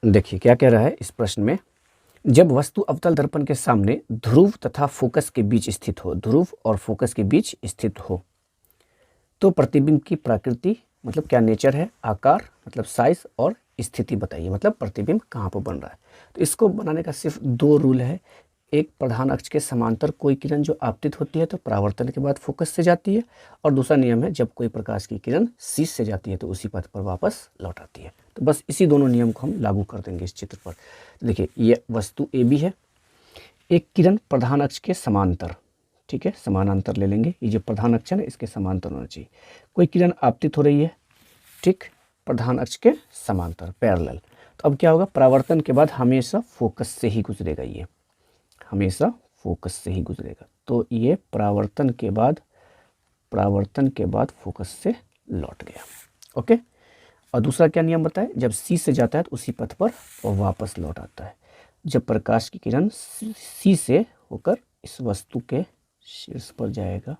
देखिए क्या कह रहा है इस प्रश्न में, जब वस्तु अवतल दर्पण के सामने ध्रुव तथा फोकस के बीच स्थित हो, ध्रुव और फोकस के बीच स्थित हो, तो प्रतिबिंब की प्रकृति मतलब क्या नेचर है, आकार मतलब साइज, और स्थिति बताइए मतलब प्रतिबिंब कहाँ पर बन रहा है। तो इसको बनाने का सिर्फ दो रूल है। एक, प्रधान अक्ष के समांतर कोई किरण जो आपतित होती है तो परावर्तन के बाद फोकस से जाती है, और दूसरा नियम है जब कोई प्रकाश की किरण शीर्ष से जाती है तो उसी पथ पर वापस लौट आती है। तो बस इसी दोनों नियम को हम लागू कर देंगे इस चित्र पर। देखिए ये वस्तु ए बी है, एक किरण प्रधान अक्ष के समांतर, ठीक है, समानांतर ले लेंगे, ये जो प्रधान अक्ष है ना इसके समांतर होना चाहिए। कोई किरण आपतित हो रही है, ठीक, प्रधान अक्ष के समांतर पैरेलल। तो अब क्या होगा, परावर्तन के बाद हमेशा फोकस से ही गुजरेगा, ये हमेशा फोकस से ही गुजरेगा। तो ये परावर्तन के बाद फोकस से लौट गया। ओके। और दूसरा क्या नियम बताए, जब सी से जाता है तो उसी पथ पर वापस लौट आता है। जब प्रकाश की किरण सी से होकर इस वस्तु के शीर्ष पर जाएगा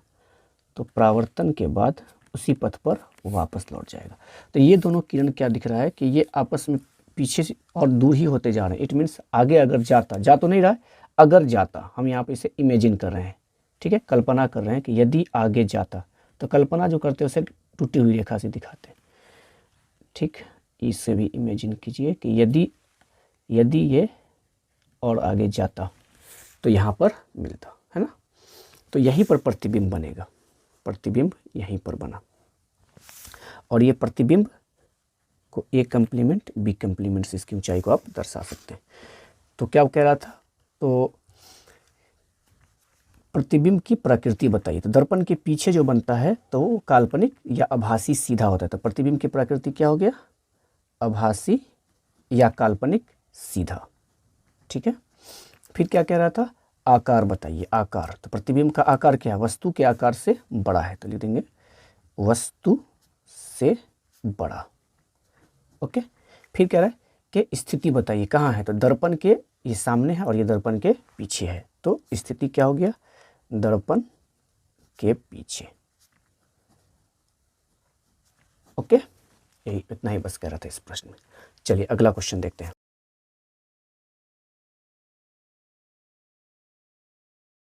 तो परावर्तन के बाद उसी पथ पर वापस लौट जाएगा। तो ये दोनों किरण क्या दिख रहा है कि ये आपस में पीछे से और दूर ही होते जा रहे हैं। इट मीन्स आगे अगर जाता, जा तो नहीं रहा है, अगर जाता, हम यहाँ पे इसे इमेजिन कर रहे हैं, ठीक है, कल्पना कर रहे हैं कि यदि आगे जाता, तो कल्पना जो करते हैं उसे टूटी हुई रेखा से दिखाते हैं, ठीक। इससे भी इमेजिन कीजिए कि यदि ये और आगे जाता तो यहाँ पर मिलता है ना, तो यहीं पर प्रतिबिंब बनेगा, प्रतिबिंब यहीं पर बना। और ये प्रतिबिंब को ए कम्प्लीमेंट बी कम्प्लीमेंट से इसकी ऊंचाई को आप दर्शा सकते हैं। तो क्या कह रहा था, तो प्रतिबिंब की प्रकृति बताइए। तो दर्पण के पीछे जो बनता है तो वो काल्पनिक या आभासी सीधा होता है। तो प्रतिबिंब की प्रकृति क्या हो गया, आभासी या काल्पनिक सीधा, ठीक है। फिर क्या कह रहा था, आकार बताइए, आकार। तो प्रतिबिंब का आकार क्या है, वस्तु के आकार से बड़ा है, तो लिख देंगे वस्तु से बड़ा। ओके। फिर कह रहा है कि स्थिति बताइए कहाँ है, तो दर्पण के ये सामने है और ये दर्पण के पीछे है, तो स्थिति क्या हो गया, दर्पण के पीछे। ओके, यही इतना ही बस कह रहा था इस प्रश्न में। चलिए अगला क्वेश्चन देखते हैं।